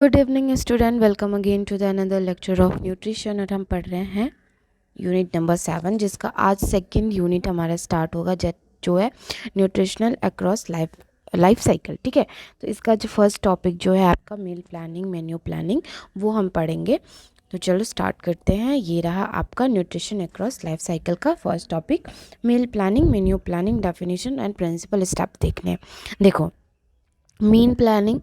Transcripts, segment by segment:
Good evening student, welcome again to the another lecture of nutrition. और हम पढ़ रहे हैं यूनिट नंबर 7, जिसका आज सेकंड यूनिट हमारा स्टार्ट होगा, जो है न्यूट्रिशनल अक्रॉस लाइफ साइकिल। ठीक है, तो इसका जो फर्स्ट टॉपिक जो है आपका मील प्लानिंग, मेन्यू प्लानिंग, वो हम पढ़ेंगे। तो चलो स्टार्ट करते हैं। ये रहा आपका न्यूट्रिशन अक्रॉस लाइफ साइकिल का first topic, meal planning, menu planning, definition and principle step देखने। देखो, meal planning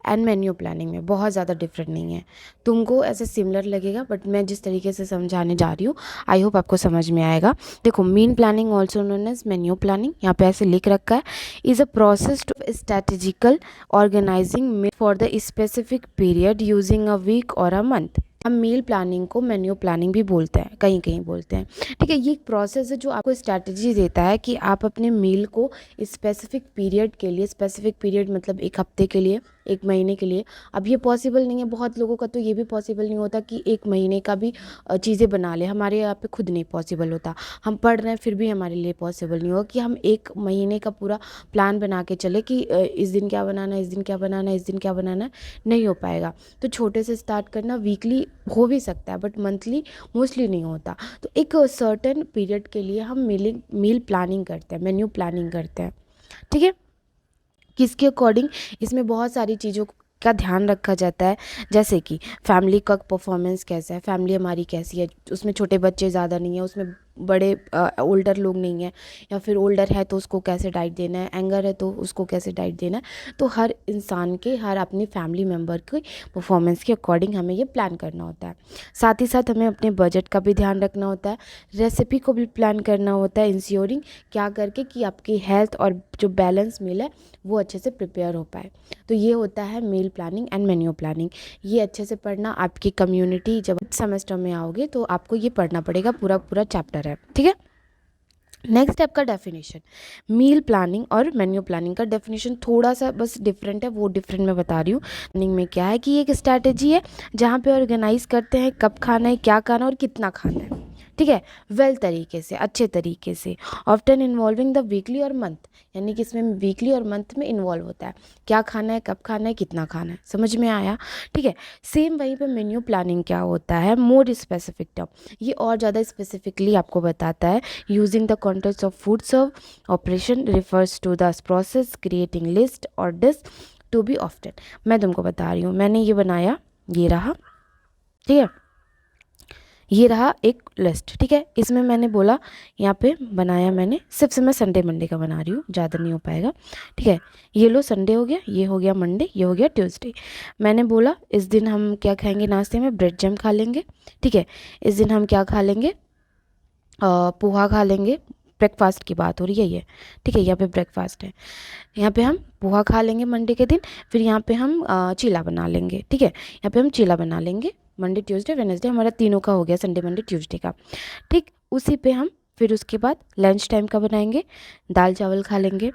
and menu planning में बहुत ज़्यादा डिफरेंट नहीं है। तुमको ऐसे सिमिलर लगेगा, बट मैं जिस तरीके से समझाने जा रही हूँ आई होप आपको समझ में आएगा। देखो, meal planning also known as menu planning, यहाँ पे ऐसे लिख रखा है, is a process to strategical organising for the specific period using a week और अ मंथ। हम मील प्लानिंग को मेन्यू प्लानिंग भी बोलते हैं, कहीं कहीं बोलते हैं। ठीक है, ये एक प्रोसेस है जो आपको स्ट्रैटेजी देता है कि आप अपने मील को स्पेसिफिक पीरियड के लिए, स्पेसिफिक पीरियड मतलब एक हफ्ते के लिए, एक महीने के लिए। अब ये पॉसिबल नहीं है, बहुत लोगों का तो ये भी पॉसिबल नहीं होता कि एक महीने का भी चीज़ें बना ले। हमारे यहाँ पे खुद नहीं पॉसिबल होता, हम पढ़ रहे हैं फिर भी हमारे लिए पॉसिबल नहीं होगा कि हम एक महीने का पूरा प्लान बना के चले कि इस दिन क्या बनाना है, इस दिन क्या बनाना है, इस दिन क्या बनाना है। नहीं हो पाएगा। तो छोटे से स्टार्ट करना, वीकली हो भी सकता है बट मंथली मोस्टली नहीं होता। तो एक सर्टेन पीरियड के लिए हम मील प्लानिंग करते हैं, मेन्यू प्लानिंग करते हैं। ठीक है, किसके अकॉर्डिंग? इसमें बहुत सारी चीज़ों का ध्यान रखा जाता है, जैसे कि फैमिली का परफॉर्मेंस कैसा है, फैमिली हमारी कैसी है, उसमें छोटे बच्चे ज़्यादा नहीं है, उसमें बड़े ओल्डर लोग नहीं हैं, या फिर ओल्डर है तो उसको कैसे डाइट देना है, एंगर है तो उसको कैसे डाइट देना है। तो हर इंसान के, हर अपनी फैमिली मेम्बर के परफॉर्मेंस के अकॉर्डिंग हमें ये प्लान करना होता है। साथ ही साथ हमें अपने बजट का भी ध्यान रखना होता है, रेसिपी को भी प्लान करना होता है, इंश्योरिंग क्या करके कि आपकी हेल्थ और जो बैलेंस मील है वो अच्छे से प्रिपेयर हो पाए। तो ये होता है meal planning and menu planning. ये अच्छे से पढ़ना, आपकी कम्युनिटी जब सेमेस्टर में आओगे तो आपको ये पढ़ना पड़ेगा, पूरा पूरा चैप्टर है। ठीक है, नेक्स्ट स्टेप का डेफिनेशन। मील प्लानिंग और मेन्यू प्लानिंग का डेफिनेशन थोड़ा सा बस डिफरेंट है, वो डिफरेंट मैं बता रही हूँ। प्लानिंग में क्या है कि एक स्ट्रैटेजी है जहाँ पे ऑर्गेनाइज करते हैं कब खाना है, क्या खाना और कितना खाना है। ठीक है, वेल तरीके से, अच्छे तरीके से, ऑफ्टन इन्वॉल्विंग द वीकली और मंथ, यानी कि इसमें वीकली और मंथ में इन्वॉल्व होता है, क्या खाना है, कब खाना है, कितना खाना है। समझ में आया? ठीक है, सेम वहीं पे मेन्यू प्लानिंग क्या होता है, मोर स्पेसिफिक टर्म, ये और ज़्यादा स्पेसिफिकली आपको बताता है। Using the context of food serve operation refers to the process creating list or dish to be often। मैं तुमको बता रही हूँ, मैंने ये बनाया, ये रहा। ठीक है, ये रहा एक लिस्ट। ठीक है, इसमें मैंने बोला, यहाँ पे बनाया मैंने, सिर्फ से मैं संडे मंडे का बना रही हूँ, ज़्यादा नहीं हो पाएगा। ठीक है, ये लो संडे हो गया, ये हो गया मंडे, ये हो गया ट्यूसडे। मैंने बोला इस दिन हम क्या खाएंगे नाश्ते में, ब्रेड जैम खा लेंगे। ठीक है, इस दिन हम क्या खा लेंगे, पोहा खा लेंगे। ब्रेकफास्ट की बात हो रही है ये। ठीक है, यहाँ पे ब्रेकफास्ट है, यहाँ पे हम पोहा खा लेंगे मंडे के दिन। फिर यहाँ पे हम चीला बना लेंगे। ठीक है, यहाँ पे हम चीला बना लेंगे मंडे ट्यूसडे वेडनेसडे, हमारा तीनों का हो गया, संडे मंडे ट्यूसडे का। ठीक, उसी पे हम फिर उसके बाद लंच टाइम का बनाएंगे, दाल चावल खा लेंगे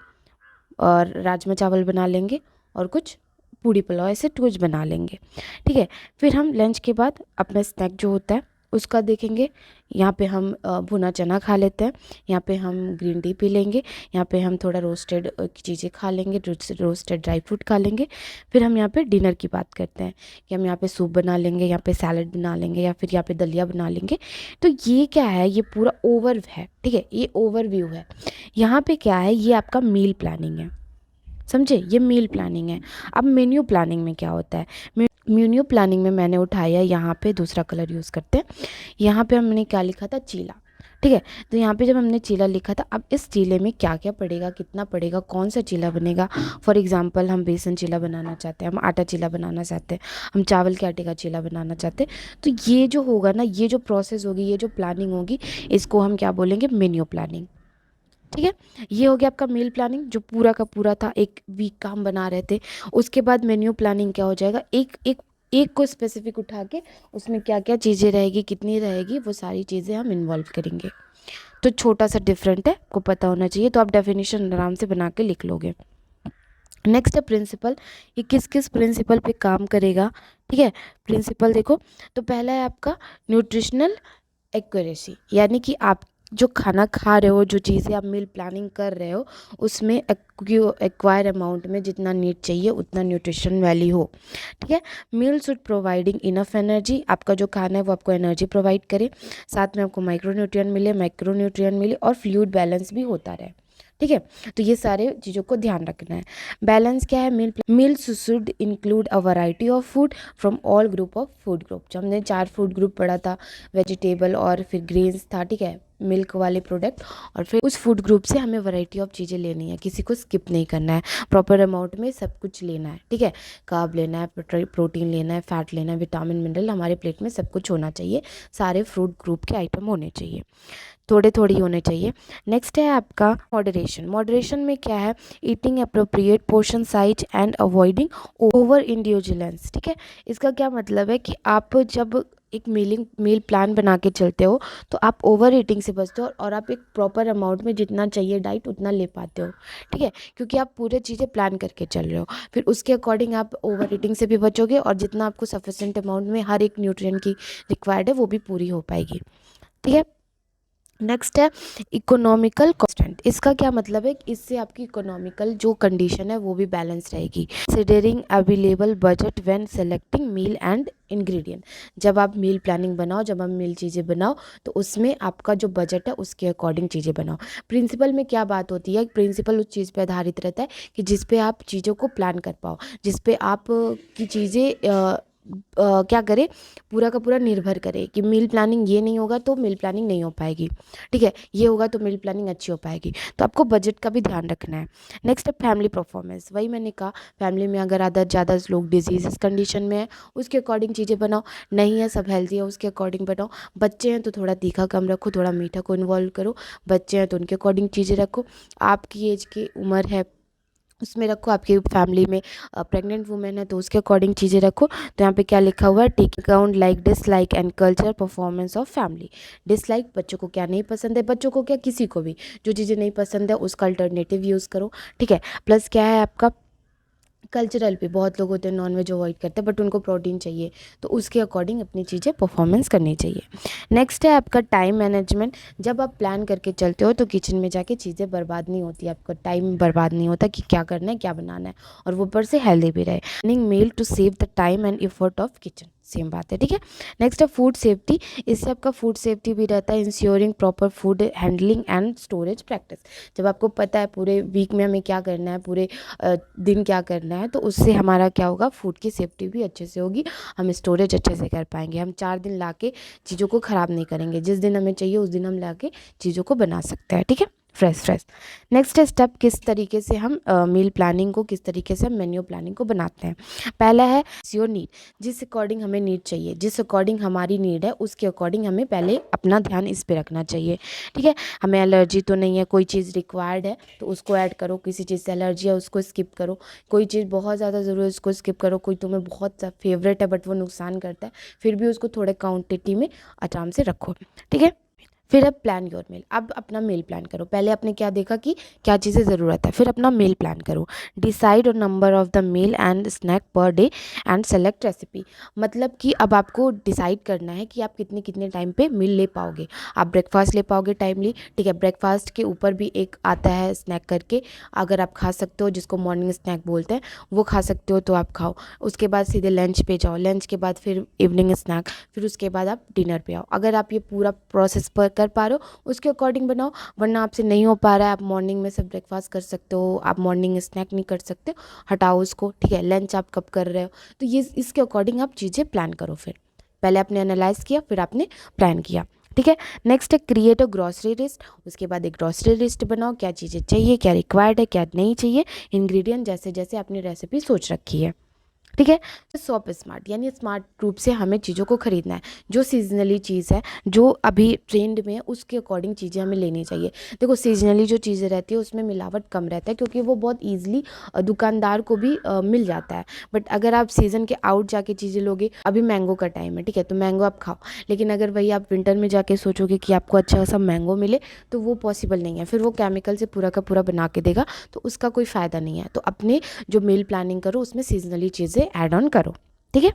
और राजमा चावल बना लेंगे और कुछ पूड़ी पुलाव ऐसे कुछ बना लेंगे। ठीक है, फिर हम लंच के बाद अपना स्नैक जो होता है उसका देखेंगे। यहाँ पे हम भुना चना खा लेते हैं, यहाँ पे हम ग्रीन टी पी लेंगे, यहाँ पे हम थोड़ा रोस्टेड चीज़ें खा लेंगे, रोस्टेड ड्राई फ्रूट खा लेंगे। फिर हम यहाँ पे डिनर की बात करते हैं कि हम यहाँ पे सूप बना लेंगे, यहाँ पे सैलड बना लेंगे, या फिर यहाँ पे दलिया बना लेंगे। तो ये क्या है, ये पूरा ओवर है। ठीक है, ये ओवरव्यू है। यहाँ पे क्या है, ये आपका मील प्लानिंग है, समझे? ये मील प्लानिंग है। अब मेन्यू प्लानिंग में क्या होता है, मेन्यू प्लानिंग में मैंने उठाया, यहाँ पे दूसरा कलर यूज़ करते हैं। यहाँ पे हमने क्या लिखा था, चीला। ठीक है, तो यहाँ पे जब हमने चीला लिखा था, अब इस चीले में क्या क्या पड़ेगा, कितना पड़ेगा, कौन सा चीला बनेगा। फॉर एग्जांपल हम बेसन चीला बनाना चाहते हैं, हम आटा चीला बनाना चाहते हैं, हम चावल के आटे का चीला बनाना चाहते हैं। तो ये जो होगा ना, ये जो प्रोसेस होगी, ये जो प्लानिंग होगी, इसको हम क्या बोलेंगे, मेन्यू प्लानिंग। ठीक है, ये हो गया आपका मील प्लानिंग, जो पूरा का पूरा था, एक वीक का हम बना रहे थे। उसके बाद मेन्यू प्लानिंग क्या हो जाएगा, एक एक एक को स्पेसिफिक उठा के उसमें क्या क्या चीज़ें रहेगी, कितनी रहेगी, वो सारी चीज़ें हम इन्वॉल्व करेंगे। तो छोटा सा डिफरेंट है, आपको पता होना चाहिए। तो आप डेफिनेशन आराम से बना के लिख लोगे। नेक्स्ट है प्रिंसिपल, ये किस किस प्रिंसिपल पे काम करेगा। ठीक है, प्रिंसिपल देखो, तो पहला है आपका न्यूट्रिशनल एक्यूरेसी, यानी कि आप जो खाना खा रहे हो, जो चीज़ें आप मील प्लानिंग कर रहे हो, उसमें एक्वायर अमाउंट में जितना नीड चाहिए उतना न्यूट्रिशन वैल्यू हो। ठीक है। मील शुड प्रोवाइडिंग इनफ एनर्जी, आपका जो खाना है वो आपको एनर्जी प्रोवाइड करे, साथ में आपको माइक्रोन्यूट्रिएंट मिले और फ्लूइड बैलेंस भी होता रहे। ठीक है। तो ये सारे चीज़ों को ध्यान रखना है। बैलेंस क्या है? Meals should include a variety of food from all group of food group. जो हमने 4 फूड ग्रुप पढ़ा था, वेजिटेबल और फिर ग्रेन्स था, ठीक है, मिल्क वाले प्रोडक्ट, और फिर उस फूड ग्रुप से हमें वैरायटी ऑफ चीज़ें लेनी है, किसी को स्किप नहीं करना है, प्रॉपर अमाउंट में सब कुछ लेना है। ठीक है। कार्ब लेना है, प्रोटीन लेना है, फैट लेना है, विटामिन मिनरल, हमारे प्लेट में सब कुछ होना चाहिए, सारे फ्रूट ग्रुप के आइटम होने चाहिए, थोड़े थोड़े ही होने चाहिए। नेक्स्ट है आपका मॉडरेशन। मॉडरेशन में क्या है? Eating appropriate portion size and avoiding over indulgence. ठीक है। इसका क्या मतलब है कि आप जब एक मील प्लान बना के चलते हो तो आप ओवर ईटिंग से बचते हो और आप एक प्रॉपर अमाउंट में जितना चाहिए डाइट उतना ले पाते हो। ठीक है। क्योंकि आप पूरे चीज़ें प्लान करके चल रहे हो, फिर उसके अकॉर्डिंग आप ओवर ईटिंग से भी बचोगे और जितना आपको सफिशिएंट अमाउंट में हर एक न्यूट्रिएंट की रिक्वायर्ड है वो भी पूरी हो पाएगी। ठीक है। नेक्स्ट है इकोनॉमिकल कॉन्स्टेंट। इसका क्या मतलब है? इससे आपकी इकोनॉमिकल जो कंडीशन है वो भी बैलेंस रहेगी। Considering available budget when selecting meal and ingredient. जब आप मील प्लानिंग बनाओ, जब आप मील चीज़ें बनाओ, तो उसमें आपका जो बजट है उसके अकॉर्डिंग चीज़ें बनाओ। प्रिंसिपल में क्या बात होती है? प्रिंसिपल उस चीज़ पे आधारित रहता है कि जिस पे आप चीज़ों को प्लान कर पाओ, जिस पे आप की चीज़ें क्या करे, पूरा का पूरा निर्भर करे कि मील प्लानिंग ये नहीं होगा तो मील प्लानिंग नहीं हो पाएगी। ठीक है। ये होगा तो मील प्लानिंग अच्छी हो पाएगी। तो आपको बजट का भी ध्यान रखना है। नेक्स्ट है फैमिली परफॉर्मेंस। वही मैंने कहा, फैमिली में अगर आधा ज़्यादा लोग डिजीज़ कंडीशन में है उसके अकॉर्डिंग चीज़ें बनाओ, नहीं है सब हेल्दी है उसके अकॉर्डिंग बनाओ। बच्चे हैं तो थोड़ा तीखा कम रखो, थोड़ा मीठा को इन्वॉल्व करो। बच्चे हैं तो उनके अकॉर्डिंग चीज़ें रखो। आपकी एज की उम्र है उसमें रखो, आपकी फैमिली में प्रेग्नेंट वुमेन है तो उसके अकॉर्डिंग चीज़ें रखो। तो यहाँ पे क्या लिखा हुआ है? Take account like dislike and culture performance of family. Dislike, बच्चों को क्या नहीं पसंद है, बच्चों को क्या, किसी को भी जो चीज़ें नहीं पसंद है उसका अल्टरनेटिव यूज़ करो। ठीक है। प्लस क्या है आपका कल्चरल पे, बहुत लोग होते हैं नॉनवेज अवॉइड करते हैं बट उनको प्रोटीन चाहिए, तो उसके अकॉर्डिंग अपनी चीज़ें परफॉर्मेंस करनी चाहिए। नेक्स्ट है आपका टाइम मैनेजमेंट। जब आप प्लान करके चलते हो तो किचन में जाके चीज़ें बर्बाद नहीं होती, आपका टाइम बर्बाद नहीं होता कि क्या करना है क्या बनाना है, और वो ऊपर से हेल्दी भी रहे। Planning meal to save the time and effort of kitchen, same बात है। ठीक है। नेक्स्ट है फूड सेफ्टी। इससे आपका फूड सेफ्टी भी रहता है, ensuring proper food handling and storage practice. जब आपको पता है पूरे वीक में हमें क्या करना है, पूरे दिन क्या करना है, तो उससे हमारा क्या होगा, फूड की सेफ्टी भी अच्छे से होगी, हम स्टोरेज अच्छे से कर पाएंगे, हम 4 दिन ला के चीज़ों को ख़राब नहीं करेंगे, जिस दिन हमें चाहिए उस दिन हम ला के चीज़ों को बना सकते हैं। ठीक है। फ्रेश। नेक्स्ट स्टेप, किस तरीके से हम मील प्लानिंग को, किस तरीके से हम मेन्यू प्लानिंग को बनाते हैं। पहला है योर नीड। जिस अकॉर्डिंग हमें नीड चाहिए, जिस अकॉर्डिंग हमारी नीड है उसके अकॉर्डिंग हमें पहले अपना ध्यान इस पे रखना चाहिए। ठीक है। हमें एलर्जी तो नहीं है, कोई चीज़ रिक्वायर्ड है तो उसको ऐड करो, किसी चीज़ से एलर्जी है उसको स्किप करो, कोई चीज़ बहुत ज़्यादा ज़रूरी है उसको स्किप करो, कोई तुम्हें बहुत फेवरेट है बट वो नुकसान करता है फिर भी उसको थोड़े क्वांटिटी में आराम से रखो। ठीक है। फिर अब प्लान योर मील। अब अपना मील प्लान करो। पहले आपने क्या देखा कि क्या चीज़ें ज़रूरत है, फिर अपना मील प्लान करो। Decide on number of the meal and snack per day and select recipe. मतलब कि अब आपको डिसाइड करना है कि आप कितने कितने टाइम पे मील ले पाओगे। आप ब्रेकफास्ट ले पाओगे टाइमली, ठीक है, ब्रेकफास्ट के ऊपर भी एक आता है स्नैक करके, अगर आप खा सकते हो, जिसको मॉर्निंग स्नैक बोलते हैं, वो खा सकते हो तो आप खाओ। उसके बाद सीधे लंच पे जाओ, लंच के बाद फिर इवनिंग स्नैक, फिर उसके बाद आप डिनर पे आओ। अगर आप ये पूरा प्रोसेस पर कर पा रहे हो उसके अकॉर्डिंग बनाओ, वरना आपसे नहीं हो पा रहा है, आप मॉर्निंग में सब ब्रेकफास्ट कर सकते हो, आप मॉर्निंग स्नैक नहीं कर सकते, हटाओ उसको। ठीक है। लंच आप कब कर रहे हो, तो ये इसके अकॉर्डिंग आप चीज़ें प्लान करो। फिर पहले आपने एनालाइज किया, फिर आपने प्लान किया। ठीक है। नेक्स्ट है क्रिएट अ ग्रॉसरी लिस्ट। उसके बाद एक ग्रॉसरी लिस्ट बनाओ, क्या चीज़ें चाहिए, क्या रिक्वायर्ड है, क्या नहीं चाहिए, इंग्रेडिएंट जैसे जैसे आपने रेसिपी सोच रखी है। ठीक है। तो शॉप स्मार्ट, यानी स्मार्ट रूप से हमें चीज़ों को खरीदना है। जो सीजनली चीज़ है, जो अभी ट्रेंड में है, उसके अकॉर्डिंग चीज़ें हमें लेनी चाहिए। देखो सीजनली जो चीज़ें रहती है उसमें मिलावट कम रहता है क्योंकि वो बहुत ईजिली दुकानदार को भी मिल जाता है। बट अगर आप सीज़न के आउट जाके चीज़ें लोगे, अभी मैंगो का टाइम है, ठीक है, तो मैंगो आप खाओ, लेकिन अगर वही आप विंटर में जाके सोचोगे कि आपको अच्छा सा मैंगो मिले, तो वो पॉसिबल नहीं है, फिर वो केमिकल से पूरा का पूरा बना के देगा, तो उसका कोई फ़ायदा नहीं है। तो अपने जो मील प्लानिंग करो उसमें सीजनली चीज़ें ऐड ऑन करो। ठीक है।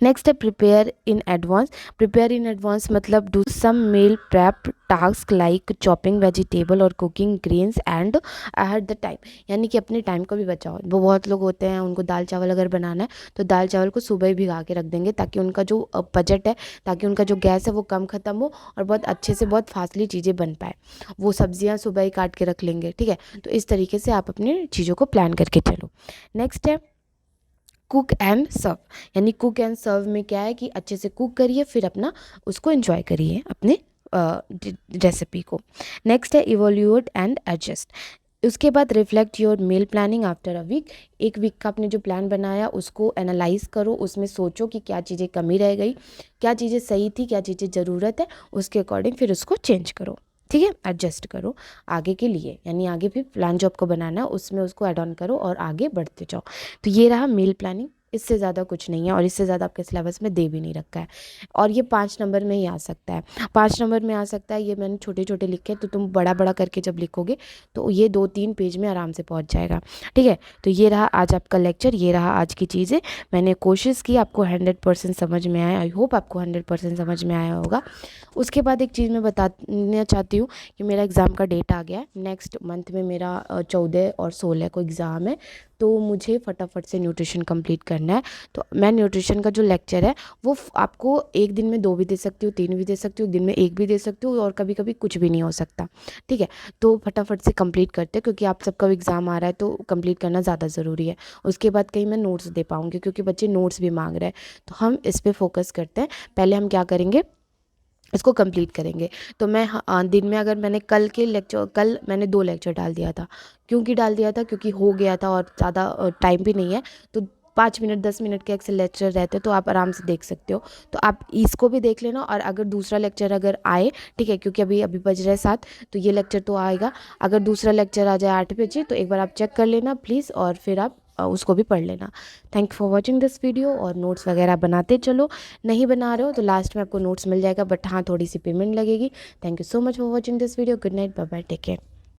नेक्स्ट है prepare in advance. Prepare in advance मतलब do some meal prep task like chopping vegetable और cooking grains and at the time, यानी कि अपने टाइम को भी बचाओ। वो बहुत लोग होते हैं उनको दाल चावल अगर बनाना है तो दाल चावल को सुबह ही भिगा के रख देंगे ताकि उनका जो बजट है, ताकि उनका जो गैस है वो कम ख़त्म हो और बहुत अच्छे से बहुत फास्टली चीज़ें बन पाए। वो सब्जियां सुबह ही काट के रख लेंगे, ठीक है। तो इस तरीके से आप अपनी चीज़ों को प्लान करके चलो। नेक्स्ट है कुक एंड सर्व, यानी कुक एंड सर्व में क्या है कि अच्छे से कुक करिए फिर अपना उसको एंजॉय करिए अपने रेसिपी को। नेक्स्ट है इवोल्यूट एंड एडजस्ट। उसके बाद reflect your meal planning after a week. एक वीक का आपने जो प्लान बनाया उसको एनालाइज करो, उसमें सोचो कि क्या चीज़ें कमी रह गई, क्या चीज़ें सही थी, क्या चीज़ें ज़रूरत है, उसके अकॉर्डिंग फिर उसको चेंज करो, ठीक है, एडजस्ट करो आगे के लिए। यानी आगे भी प्लान जो आपको बनाना है उसमें उसको ऐड ऑन करो और आगे बढ़ते जाओ। तो ये रहा मील प्लानिंग, इससे ज़्यादा कुछ नहीं है और इससे ज़्यादा आपके सिलेबस में दे भी नहीं रखा है। और ये 5 नंबर में ही आ सकता है, 5 नंबर में आ सकता है। ये मैंने छोटे छोटे लिखे तो तुम बड़ा बड़ा करके जब लिखोगे तो ये 2-3 पेज में आराम से पहुंच जाएगा, ठीक है। तो ये रहा आज आपका लेक्चर, ये रहा आज की चीज़ें। मैंने कोशिश की आपको 100% समझ में आए, आई होप आपको 100% समझ में आया होगा। उसके बाद एक चीज़ मैं बताना चाहती हूँ कि मेरा एग्ज़ाम का डेट आ गया है। नेक्स्ट मंथ में मेरा 14 और 16 को एग्ज़ाम है, तो मुझे फटाफट से न्यूट्रिशन कंप्लीट करना है। तो मैं न्यूट्रिशन का जो लेक्चर है वो आपको एक दिन में 2 भी दे सकती हूँ, 3 भी दे सकती हूँ, दिन में 1 भी दे सकती हूँ और कभी कभी कुछ भी नहीं हो सकता, ठीक है। तो फटाफट से कंप्लीट करते हैं क्योंकि आप सबका एग्ज़ाम आ रहा है तो कंप्लीट करना ज़्यादा ज़रूरी है। उसके बाद कहीं मैं नोट्स दे पाऊँगी क्योंकि बच्चे नोट्स भी मांग रहे हैं, तो हम इस पर फोकस करते हैं। पहले हम क्या करेंगे, इसको कंप्लीट करेंगे। तो मैं दिन में अगर मैंने कल मैंने 2 लेक्चर डाल दिया था। क्योंकि डाल दिया था क्योंकि हो गया था और ज़्यादा टाइम भी नहीं है, तो 5 मिनट 10 मिनट के एक्सेल लेक्चर रहते तो आप आराम से देख सकते हो। तो आप इसको भी देख लेना और अगर दूसरा लेक्चर अगर आए, ठीक है, क्योंकि अभी अभी बज रहे 7, तो ये लेक्चर तो आएगा। अगर दूसरा लेक्चर आ जाए 8 बजे तो एक बार आप चेक कर लेना प्लीज़ और फिर आप उसको भी पढ़ लेना। Thank you for watching this video. और नोट्स वगैरह बनाते चलो, नहीं बना रहे हो तो लास्ट में आपको नोट्स मिल जाएगा, बट हाँ थोड़ी सी पेमेंट लगेगी। Thank you so much for watching this video. Good night, bye bye, take care.